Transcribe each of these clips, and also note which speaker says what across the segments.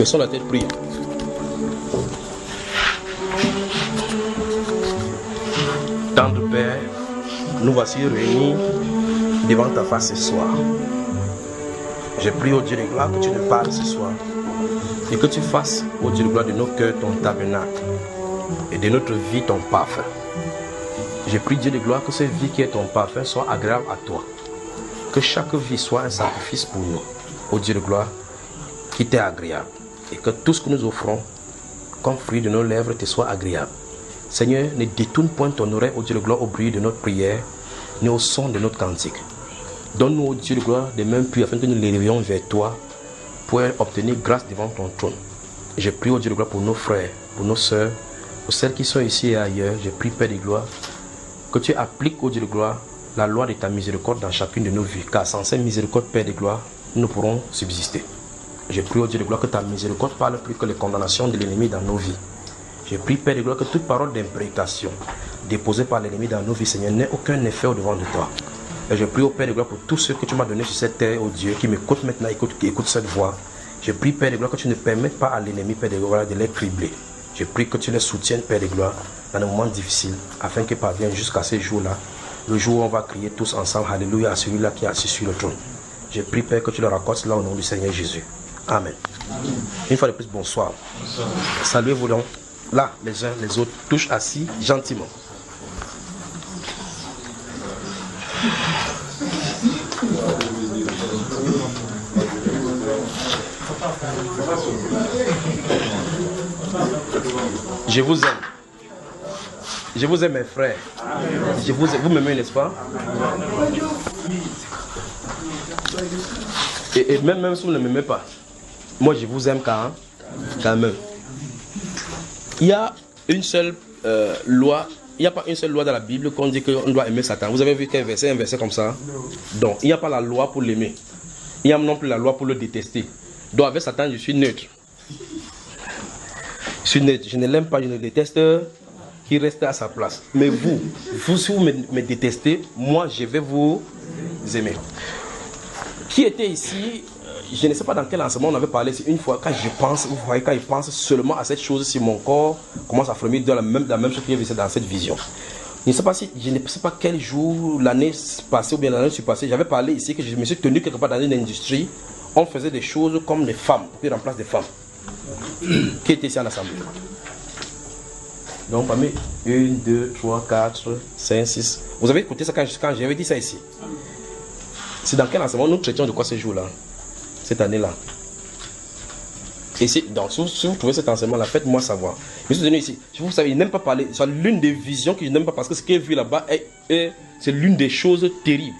Speaker 1: Baissons la tête, prions. Tendre Père, nous voici réunis devant ta face ce soir. Je prie au Dieu de gloire que tu nous parles ce soir et que tu fasses au Dieu de gloire de nos cœurs ton tabernacle et de notre vie ton parfum. Je prie Dieu de gloire que cette vie qui est ton parfum soit agréable à toi. Que chaque vie soit un sacrifice pour nous, au Dieu de gloire, qui t'est agréable. Et que tout ce que nous offrons comme fruit de nos lèvres te soit agréable. Seigneur, ne détourne point ton oreille, au Dieu de gloire, au bruit de notre prière, ni au son de notre cantique. Donne-nous, au Dieu de gloire, des mains pures afin que nous l'élevions vers toi pour obtenir grâce devant ton trône. Et je prie, au Dieu de gloire, pour nos frères, pour nos sœurs, pour celles qui sont ici et ailleurs. Je prie, Père de gloire, que tu appliques, au Dieu de gloire, la loi de ta miséricorde dans chacune de nos vies. Car sans cette miséricorde, Père de gloire, nous pourrons subsister. Je prie, au Dieu de gloire, que ta miséricorde parle plus que les condamnations de l'ennemi dans nos vies. Je prie, Père de gloire, que toute parole d'imprécation déposée par l'ennemi dans nos vies, Seigneur, n'ait aucun effet au-devant de toi. Et je prie au Père de gloire pour tous ceux que tu m'as donnés sur cette terre, oh Dieu, qui m'écoutent maintenant, qui écoutent cette voix. Je prie, Père de gloire, que tu ne permettes pas à l'ennemi, Père de gloire, de les cribler. Je prie que tu les soutiennes, Père de gloire, dans les moments difficiles, afin qu'ils parviennent jusqu'à ce jour-là, le jour où on va crier tous ensemble, Alléluia, à celui-là qui est assis sur le trône. Je prie, Père, que tu leur accordes cela au nom du Seigneur Jésus. Amen. Amen. Une fois de plus, bonsoir. Bonsoir. Saluez-vous donc. Là, les uns, les autres, touchent assis gentiment. Je vous aime. Je vous aime, mes frères. Je vous aime. Vous m'aimez, n'est-ce pas? Et même si vous ne m'aimez pas, moi je vous aime quand même. Il y a une seule loi, il n'y a pas une seule loi dans la Bible qu'on dit qu'on doit aimer Satan. Vous avez vu qu'un verset comme ça? Donc, il n'y a pas la loi pour l'aimer. Il n'y a non plus la loi pour le détester. Donc, avec Satan, je suis neutre. Je suis neutre. Je ne l'aime pas, je ne le déteste. Il reste à sa place. Mais vous si vous me détestez, moi, je vais vous aimer. Qui était ici? Je ne sais pas dans quel enseignement on avait parlé. C'est une fois, quand je pense, vous voyez, quand je pense seulement à cette chose, si mon corps commence à frémir dans la même chose qui est dans cette vision. Je ne sais pas quel jour, l'année passée ou bien l'année surpassée, j'avais parlé ici que je me suis tenu quelque part dans une industrie. On faisait des choses comme des femmes, qui remplacent des femmes. Qui était ici en assemblée? Donc, parmi 1, 2, 3, 4, 5, 6. Vous avez écouté ça quand j'avais dit ça ici? C'est dans quel enseignement nous traitions de quoi ce jour-là? Cette année-là. Et donc, si vous trouvez cet enseignement-là, faites-moi savoir. Je suis venu ici. Vous savez, il n'aime pas parler. C'est l'une des visions que je n'aime pas parce que ce qu'il a vu là-bas, c'est l'une des choses terribles.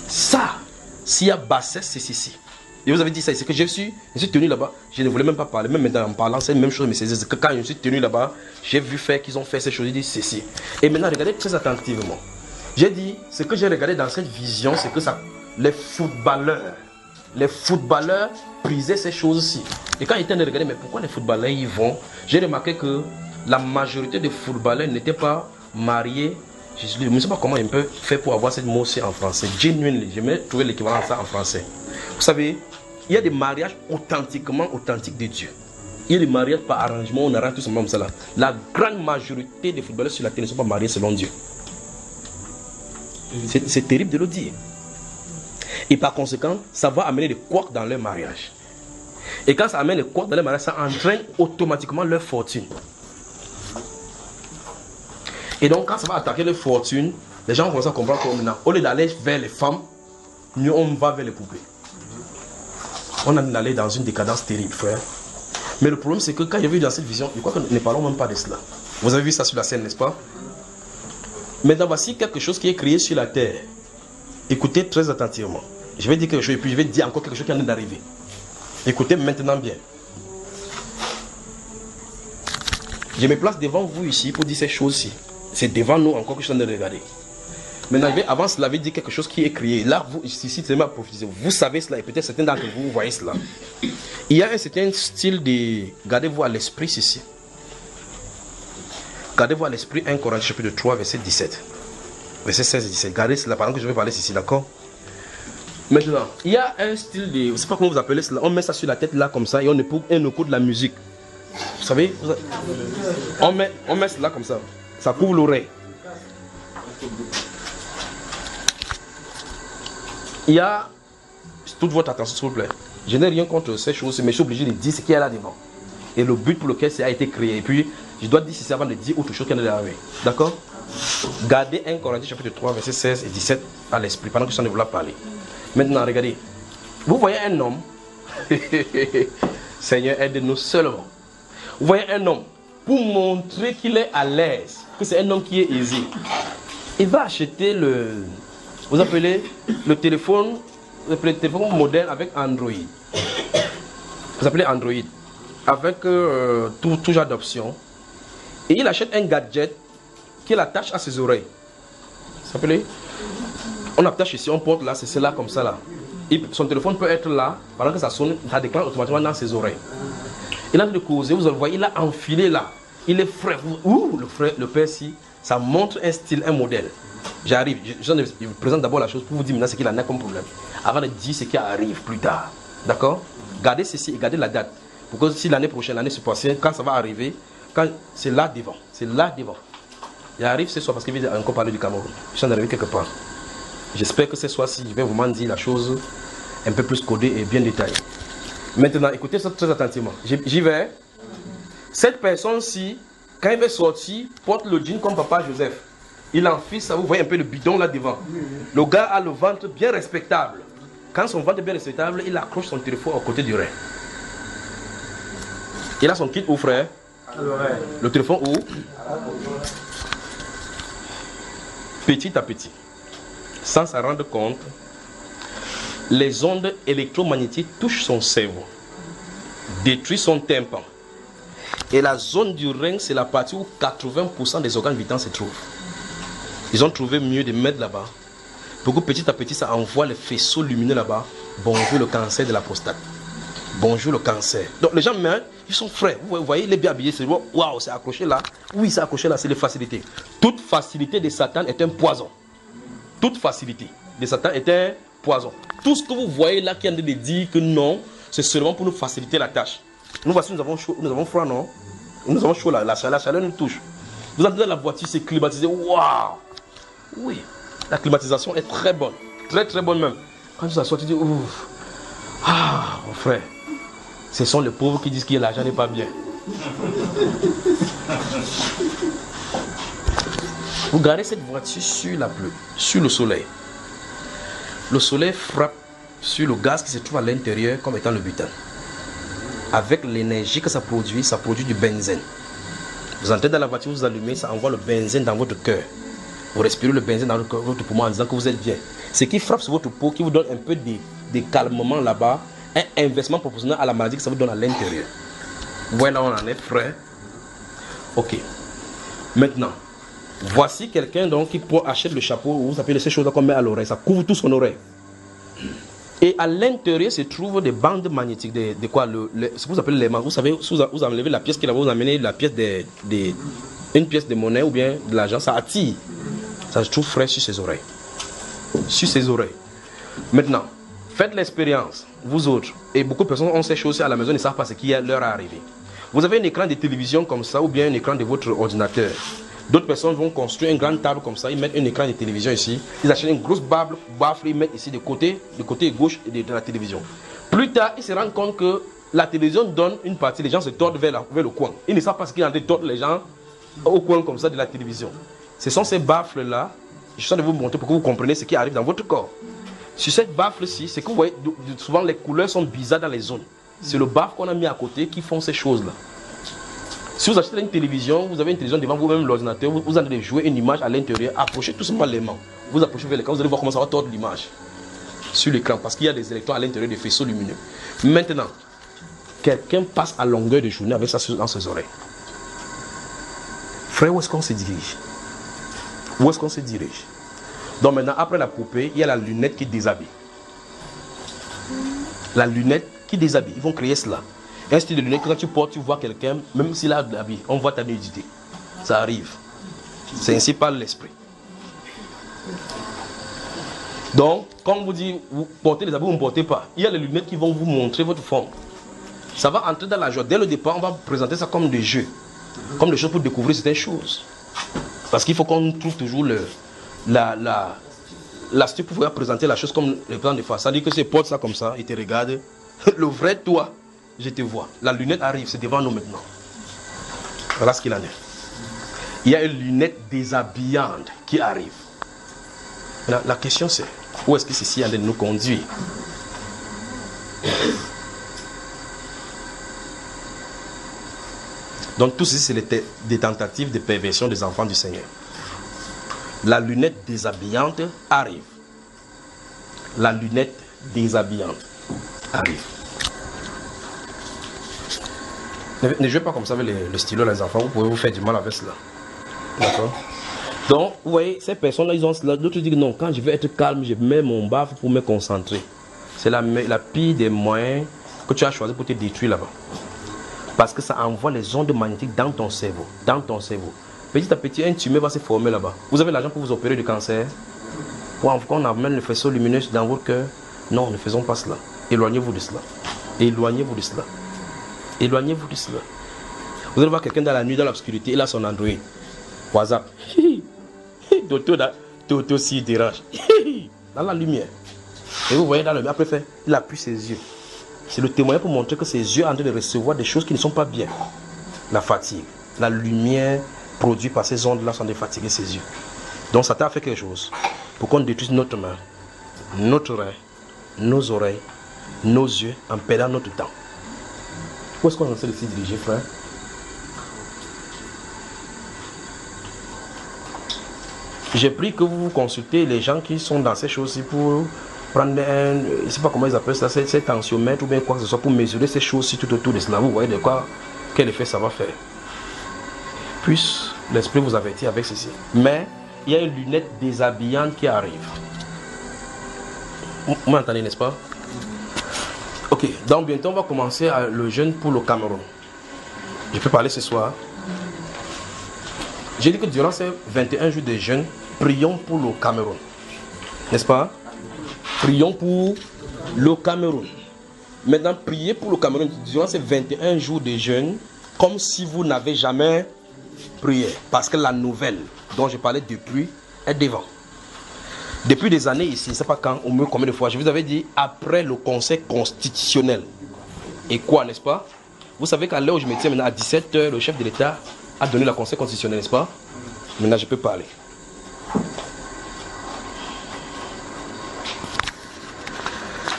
Speaker 1: Ça, s'il y a bassesse, c'est ceci. Et vous avez dit ça, c'est que je suis tenu là-bas. Je ne voulais même pas parler. Même maintenant, en parlant, c'est la même chose. Mais c'est que quand je suis tenu là-bas, j'ai vu faire qu'ils ont fait ces choses. J'ai dit ceci. Et maintenant, regardez très attentivement. J'ai dit, ce que j'ai regardé dans cette vision, c'est que ça, les footballeurs prisaient ces choses-ci. Et quand j'étais en train de regarder, mais pourquoi les footballeurs y vont? J'ai remarqué que la majorité des footballeurs n'étaient pas mariés. Je ne sais pas comment on peut faire pour avoir cette mot-ci en français. Genuinely, j'aimerais trouver l'équivalent de ça en français. Vous savez, il y a des mariages authentiquement authentiques de Dieu. Il y a des mariages par arrangement, on arrange tout simplement comme ça là. La grande majorité des footballeurs sur la terre ne sont pas mariés selon Dieu. C'est terrible de le dire. Et par conséquent, ça va amener des couacs dans leur mariage. Et quand ça amène des couacs dans leur mariage, ça entraîne automatiquement leur fortune. Et donc, quand ça va attaquer leur fortune, les gens commencent à comprendre que maintenant, au lieu d'aller vers les femmes, nous on va vers les poupées. On a allé dans une décadence terrible, frère. Mais le problème, c'est que quand j'ai vu dans cette vision, je crois que nous ne parlons même pas de cela. Vous avez vu ça sur la scène, n'est-ce pas? Maintenant, voici quelque chose qui est créé sur la terre. Écoutez très attentivement. Je vais dire quelque chose et puis je vais dire encore quelque chose qui est en train d'arriver. Écoutez maintenant bien. Je me place devant vous ici pour dire ces choses-ci. C'est devant nous encore que je suis en train de regarder. Maintenant, avant cela, je vais dire quelque chose qui est créé. Là, vous, ici, c'est ma prophétie. Vous savez cela et peut-être certains d'entre vous, vous voyez cela. Il y a un certain style de... Gardez-vous à l'esprit ici. Gardez-vous à l'esprit 1 Corinthiens chapitre 3, verset 17. Verset 16 et 17. Gardez cela pendant que je vais parler ici, d'accord? Maintenant, il y a un style de... Je ne sais pas comment vous appelez cela. On met ça sur la tête là comme ça et on écoute de la musique. Vous savez, on met cela comme ça. Ça couvre l'oreille. Il y a... Toute votre attention s'il vous plaît. Je n'ai rien contre ces choses, mais je suis obligé de dire ce qu'il y a là devant. Et le but pour lequel ça a été créé. Et puis, je dois dire si c'est avant de dire autre chose qui est arrivé. D'accord? Gardez 1 Corinthiens chapitre 3, versets 16 et 17 à l'esprit, pendant que je ne vous la parler. Maintenant, regardez. Vous voyez un homme. Seigneur, aide-nous seulement. Vous voyez un homme. Pour montrer qu'il est à l'aise, que c'est un homme qui est aisé, il va acheter le... Vous appelez le téléphone moderne avec Android. Vous appelez Android. Avec tout genre d'options. Et il achète un gadget qu'il attache à ses oreilles. Vous appelez? On attache ici, on porte là, c'est là comme ça là. Son téléphone peut être là, pendant que ça sonne, ça déclenche automatiquement dans ses oreilles. Il a de causer, vous le voyez, il a enfilé là. Il est frais. Le père si, ça montre un style, un modèle. J'arrive, je vous présente d'abord la chose pour vous dire maintenant ce qu'il en a comme problème. Avant de dire ce qui arrive plus tard. D'accord? Gardez ceci et gardez la date. Pour que si l'année prochaine, l'année prochaine, quand ça va arriver, c'est là devant. C'est là devant. J'arrive ce soir parce qu'il vient encore parler du Cameroun. Je suis arrivé quelque part. J'espère que ce soir-ci, je vais vraiment dire la chose un peu plus codée et bien détaillée. Maintenant, écoutez ça très attentivement. J'y vais. Cette personne-ci, quand il va sortir, porte le jean comme papa Joseph. Il enfile ça, vous voyez un peu le bidon là devant. Le gars a le ventre bien respectable. Quand son ventre est bien respectable, il accroche son téléphone au côté du rein. Il a son kit où, frère? Le téléphone où? Petit à petit, sans s'en rendre compte, les ondes électromagnétiques touchent son cerveau, détruisent son tympan. Et la zone du rein, c'est la partie où 80% des organes vitaux se trouvent. Ils ont trouvé mieux de mettre là-bas. Pour que petit à petit, ça envoie les faisceaux lumineux là-bas. Bonjour le cancer de la prostate. Bonjour le cancer. Donc les gens, ils sont frais. Vous voyez, il est bien habillé. Waouh, c'est accroché là. Oui, c'est accroché là, c'est les facilités. Toute facilité de Satan est un poison. Toute facilité de Satan est un poison. Tout ce que vous voyez là qui est en train de dire que non, c'est seulement pour nous faciliter la tâche. Nous voici, nous avons chaud, nous avons froid, non? Nous avons chaud là, la chaleur nous touche. Vous entrez dans la voiture, c'est climatisé. Waouh! Oui, la climatisation est très bonne. Très très bonne même. Quand tu t'assois, tu dis, ouf. Ah, mon frère. Ce sont les pauvres qui disent que l'argent n'est pas bien. Vous gardez cette voiture sur la pluie, sur le soleil. Le soleil frappe sur le gaz qui se trouve à l'intérieur comme étant le butane. Avec l'énergie que ça produit du benzène. Vous entrez dans la voiture, vous allumez, ça envoie le benzène dans votre cœur. Vous respirez le benzène dans votre poumon en disant que vous êtes bien. Ce qui frappe sur votre peau, qui vous donne un peu de calmement là-bas, un inversement proportionnel à la maladie que ça vous donne à l'intérieur. Voilà, on en est prêt. Ok. Maintenant, voici quelqu'un donc qui achète le chapeau, vous savez ces choses qu'on met à l'oreille, ça couvre tout son oreille. Et à l'intérieur se trouvent des bandes magnétiques, de quoi ce que vous appelez les mains. Vous savez, vous enlevez la pièce qui va vous amener la pièce une pièce de monnaie ou bien de l'argent, ça attire. Ça se trouve frais sur ses oreilles. Sur ses oreilles. Maintenant, faites l'expérience, vous autres, et beaucoup de personnes ont ces choses à la maison et ne savent pas ce qui leur est arrivé. Vous avez un écran de télévision comme ça ou bien un écran de votre ordinateur. D'autres personnes vont construire une grande table comme ça, ils mettent un écran de télévision ici, ils achètent une grosse baffle, ils mettent ici de côté gauche de la télévision. Plus tard, ils se rendent compte que la télévision donne une partie, les gens se tordent vers le coin. Ils ne savent pas ce qu'il y a de tordre les gens au coin comme ça de la télévision. Ce sont ces baffles-là, je suis en train de vous montrer pour que vous compreniez ce qui arrive dans votre corps. Sur cette baffle-ci, c'est que vous voyez, souvent les couleurs sont bizarres dans les zones. C'est le baffle qu'on a mis à côté qui font ces choses-là. Si vous achetez une télévision, vous avez une télévision devant vous-même, l'ordinateur, vous allez jouer une image à l'intérieur, approchez tout simplement les mains. Vous approchez vers l'écran, vous allez voir comment ça va tordre l'image sur l'écran, parce qu'il y a des électrons à l'intérieur des faisceaux lumineux. Maintenant, quelqu'un passe à longueur de journée avec ça dans ses oreilles. Frère, où est-ce qu'on se dirige? Où est-ce qu'on se dirige? Donc maintenant, après la poupée, il y a la lunette qui déshabille. La lunette qui déshabille, ils vont créer cela. Un style de lunette que quand tu portes, tu vois quelqu'un, même s'il a de l'habit, on voit ta nudité. Ça arrive. C'est ainsi par l'esprit. Donc, quand on vous dit, vous portez les habits, vous ne portez pas. Il y a les lunettes qui vont vous montrer votre forme. Ça va entrer dans la joie. Dès le départ, on va présenter ça comme des jeux. Comme des choses pour découvrir certaines choses. Parce qu'il faut qu'on trouve toujours l'astuce pour pouvoir présenter la chose comme le plan de face. Ça dit que c'est porte ça comme ça, il te regarde. Le vrai toi, je te vois. La lunette arrive, c'est devant nous maintenant. Voilà ce qu'il en est. Il y a une lunette déshabillante qui arrive. La question c'est, où est-ce que ceci allait nous conduire? Donc tout ceci, c'est des tentatives de perversion des enfants du Seigneur. La lunette déshabillante arrive. La lunette déshabillante arrive. Ne jouez pas comme ça avec le stylo, les enfants. Vous pouvez vous faire du mal avec cela. D'accord? Donc, vous voyez, ces personnes-là, ils ont cela. D'autres disent que non, quand je veux être calme, je mets mon baffe pour me concentrer. C'est la pire des moyens que tu as choisi pour te détruire là-bas. Parce que ça envoie les ondes magnétiques dans ton cerveau. Dans ton cerveau. Petit à petit, un tumeur va se former là-bas. Vous avez l'argent pour vous opérer du cancer. Pourquoi on amène le faisceau lumineux dans votre cœur? Non, ne faisons pas cela. Éloignez-vous de cela. Éloignez-vous de cela. Éloignez-vous de cela. Vous allez voir quelqu'un dans la nuit, dans l'obscurité, il a son Android. WhatsApp. Toto s'y dérange. Dans la lumière. Et vous voyez dans la lumière, après, il appuie ses yeux. C'est le témoignage pour montrer que ses yeux sont en train de recevoir des choses qui ne sont pas bien. La fatigue. La lumière produite par ces ondes-là sont de fatiguer ses yeux. Donc Satan a fait quelque chose pour qu'on détruise notre main, notre rein, nos oreilles, nos yeux en perdant notre temps. Où est-ce qu'on essaie de s'y diriger, frère? J'ai pris que vous consultez les gens qui sont dans ces choses-ci pour prendre un, je ne sais pas comment ils appellent ça, c'est tensiomètre ou bien quoi que ce soit pour mesurer ces choses-ci tout autour de cela. Vous voyez de quoi, quel effet ça va faire. Puis l'esprit vous avertit avec ceci. Mais il y a une lunette déshabillante qui arrive. Vous m'entendez, n'est-ce pas? Ok, donc bientôt on va commencer le jeûne pour le Cameroun. Je peux parler ce soir. J'ai dit que durant ces 21 jours de jeûne, prions pour le Cameroun. N'est-ce pas? Prions pour le Cameroun. Maintenant, priez pour le Cameroun durant ces 21 jours de jeûne, comme si vous n'avez jamais prié. Parce que la nouvelle dont je parlais depuis est devant. Depuis des années ici, je ne sais pas quand, au moins combien de fois, je vous avais dit après le conseil constitutionnel. Et quoi, n'est-ce pas? Vous savez qu'à l'heure où je me tiens maintenant à 17h, le chef de l'État a donné le conseil constitutionnel, n'est-ce pas? Maintenant, je peux parler.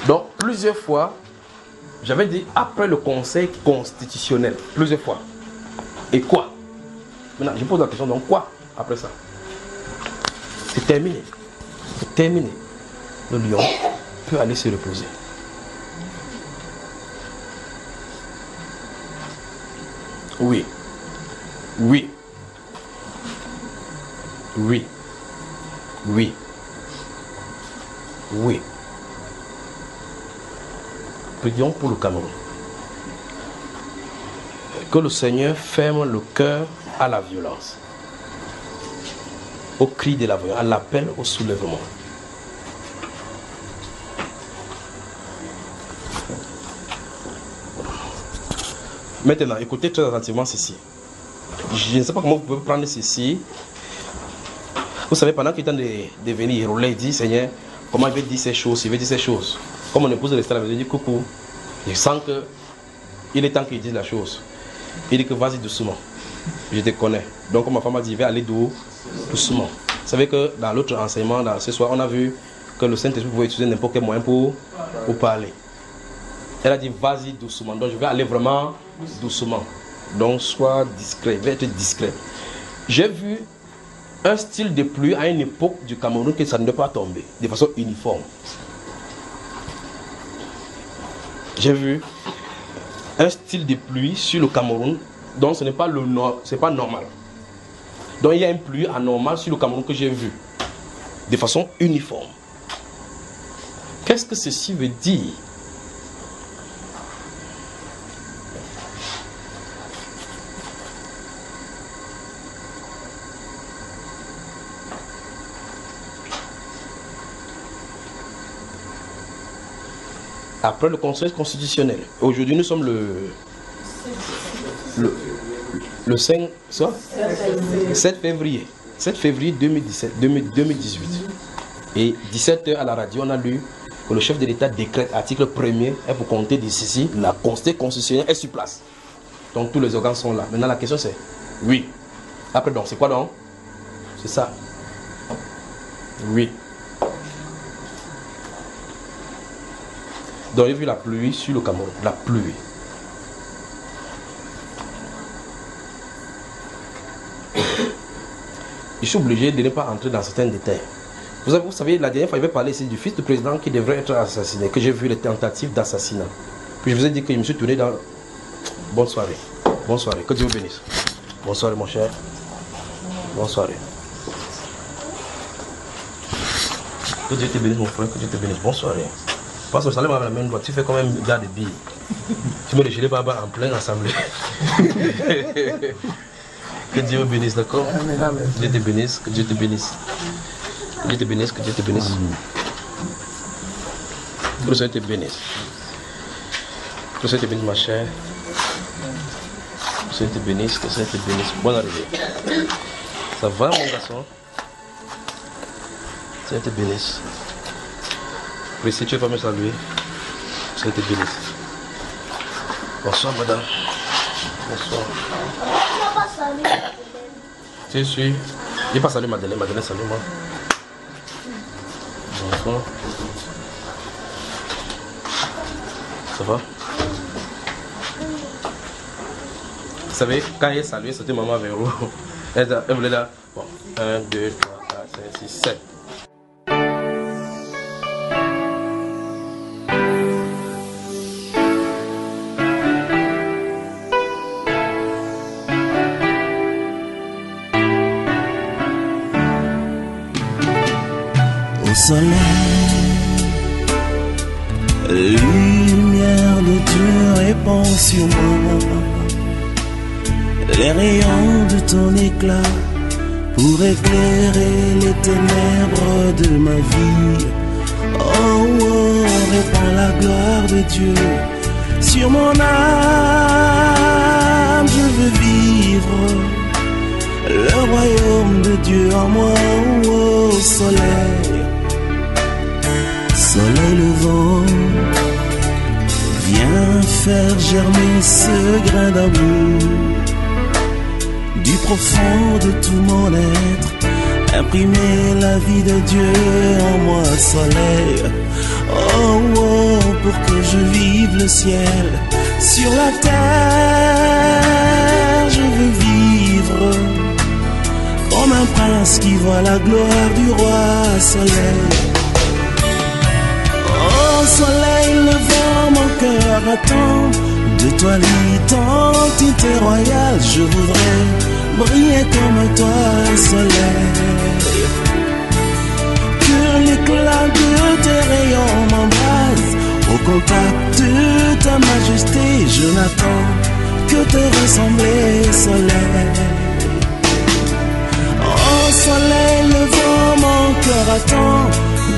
Speaker 1: Donc, plusieurs fois, j'avais dit après le conseil constitutionnel. Plusieurs fois. Et quoi? Maintenant, je pose la question, donc quoi après ça? C'est terminé. C'est terminé. Le lion peut aller se reposer. Oui. Oui. Oui. Oui. Oui. Prions pour le Cameroun. Que le Seigneur ferme le cœur à la violence, au cri de la violence, à l'appel au soulèvement. Maintenant, écoutez très attentivement ceci. Je ne sais pas comment vous pouvez prendre ceci. Vous savez, pendant qu'il est temps de venir, il dit, Seigneur, comment il veut dire ces choses, il veut dire ces choses. Comme mon épouse reste là, je dis coucou. Je sens qu'il est temps qu'il dise la chose. Il dit que vas-y doucement. Je te connais. Donc ma femme a dit, va aller doucement. Vous savez que dans l'autre enseignement, ce soir, on a vu que le Saint-Esprit pouvait utiliser n'importe quel moyen pour parler. Elle a dit, vas-y doucement. Donc je vais aller vraiment doucement. Donc sois discret, va être discret. J'ai vu un style de pluie à une époque du Cameroun que ça ne doit pas tomber de façon uniforme. J'ai vu un style de pluie sur le Cameroun, donc ce n'est pas normal. Donc il y a une pluie anormale sur le Cameroun que j'ai vu de façon uniforme. Qu'est-ce que ceci veut dire? après le Conseil constitutionnel. Aujourd'hui, nous sommes le 5, ça 7 février. 7 février 2018. Et 17h à la radio, on a lu que le chef de l'État décrète article 1er et pour compter d'ici, la Conseil constitutionnel est sur place. Donc tous les organes sont là. Maintenant la question c'est, oui. Après donc, c'est quoi donc? C'est ça. Oui. Donc j'ai vu la pluie sur le Cameroun. La pluie. Je suis obligé de ne pas entrer dans certains détails. Vous savez, la dernière fois, je vais parler ici du fils du président qui devrait être assassiné, que j'ai vu les tentatives d'assassinat. Puis je vous ai dit que je me suis tourné dans... Bonne soirée. Bonne soirée. Que Dieu vous bénisse. Bonne soirée, mon cher. Bonne soirée. Que Dieu te bénisse, mon frère. Que Dieu te bénisse. Bonne soirée. Parce que le salut m'a la même droite. Tu fais quand même gars de billes. Tu me les gelés par en pleine assemblée. Que Dieu vous bénisse, d'accord? Que Dieu te bénisse. Que Dieu te bénisse. Que Dieu te bénisse, que Dieu te bénisse. Que le Seigneur te bénisse. Que le Seigneur te bénisse, ma chère. Que le Seigneur te bénisse, que le Seigneur te bénisse. Bonne arrivée. Ça va, mon garçon? Que le Seigneur te bénisse. Précis, tu vas me saluer. Que le Seigneur te bénisse. Bonsoir, madame. Bonsoir. Tu suis. Il pas salué Madeleine. Madeleine, salut-moi. Bonsoir. Ça va? Vous savez, quand il est salué, c'était maman Véro. Elle voulait là. Bon, 1, 2, 3, 4, 5, 6, 7.
Speaker 2: Au soleil, lumière de Dieu répand sur moi, les rayons de ton éclat pour éclairer les ténèbres de ma vie. Oh, oh, répand la gloire de Dieu sur mon âme, je veux vivre le royaume de Dieu en moi. Oh, oh, soleil, soleil levant, viens faire germer ce grain d'amour du profond de tout mon être, imprimer la vie de Dieu en moi. Soleil, oh, oh, pour que je vive le ciel sur la terre. Je veux vivre comme un prince qui voit la gloire du roi. Soleil, oh, soleil levant, mon cœur attend de toi l'identité royale. Je voudrais briller comme toi, soleil. Que l'éclat de tes rayons m'embrase au contact de ta majesté. Je n'attends que te ressembler, soleil. Oh, soleil levant, mon cœur attend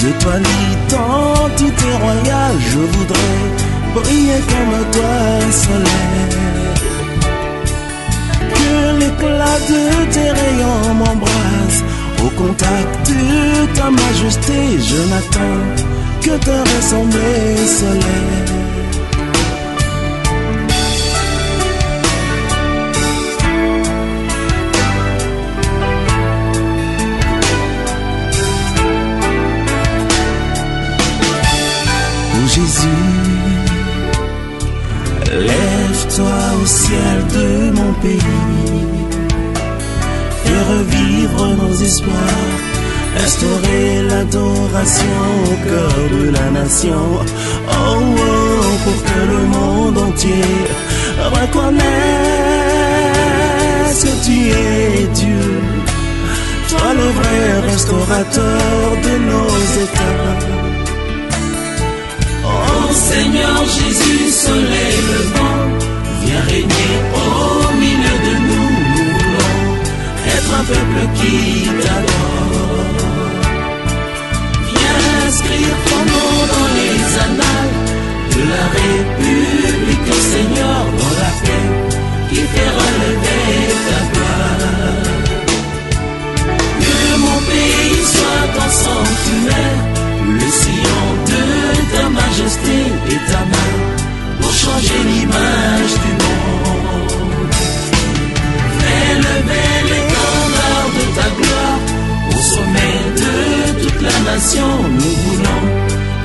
Speaker 2: de toi l'identité royale. Je voudrais briller comme toi, soleil. Que l'éclat de tes rayons m'embrase au contact de ta majesté. Je n'attends que te ressembler, soleil. Jésus, lève-toi au ciel de mon pays et revivre nos espoirs, instaurer l'adoration au cœur de la nation. Oh, oh, pour que le monde entier reconnaisse que tu es Dieu, toi le vrai restaurateur de nos états. Oh Seigneur Jésus, soleil levant, viens régner au milieu de nous. Nous voulons être un peuple qui t'adore. Viens inscrire ton nom dans les annales de la République, au Seigneur, dans la paix, qui fait relever ta gloire. Que mon pays soit ton sanctuaire, le sillon de ta majesté et ta main, pour changer l'image du monde. Fais lever l'étendard de ta gloire, au sommet de toute la nation, nous voulons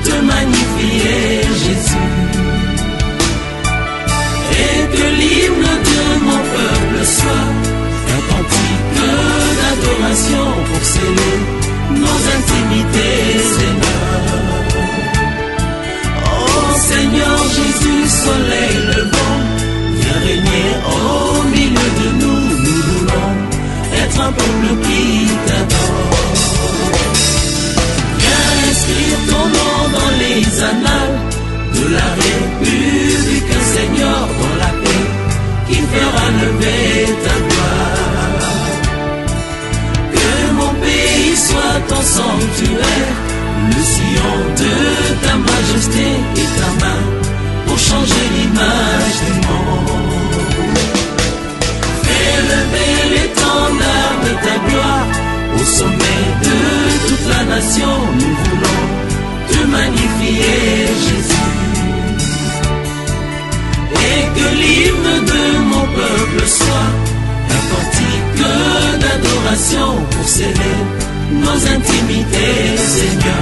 Speaker 2: te magnifier, Jésus. Et que l'hymne de mon peuple soit un cantique d'adoration pour sceller nos intimités, Seigneur. Oh Seigneur Jésus, soleil levant, viens régner au milieu de nous, nous voulons être un peuple qui t'adore. Viens inscrire ton nom dans les annales de la République, Seigneur, dans la paix qui fera lever ta gloire. Que mon pays soit ton sanctuaire, le sillon de ta majesté et ta main, pour changer l'image du monde. Fais lever l'étendard de ta gloire, au sommet de toute la nation, nous voulons te magnifier, Jésus. Et que l'hymne de mon peuple soit un cantique d'adoration pour sceller nos intimités, Seigneur.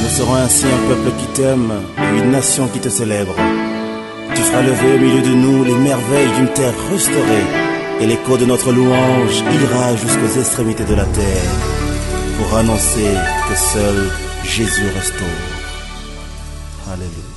Speaker 3: Nous serons ainsi un peuple qui t'aime et une nation qui te célèbre. Tu feras lever au milieu de nous les merveilles d'une terre restaurée, et l'écho de notre louange ira jusqu'aux extrémités de la terre pour annoncer que seul Jésus restaure. Alléluia.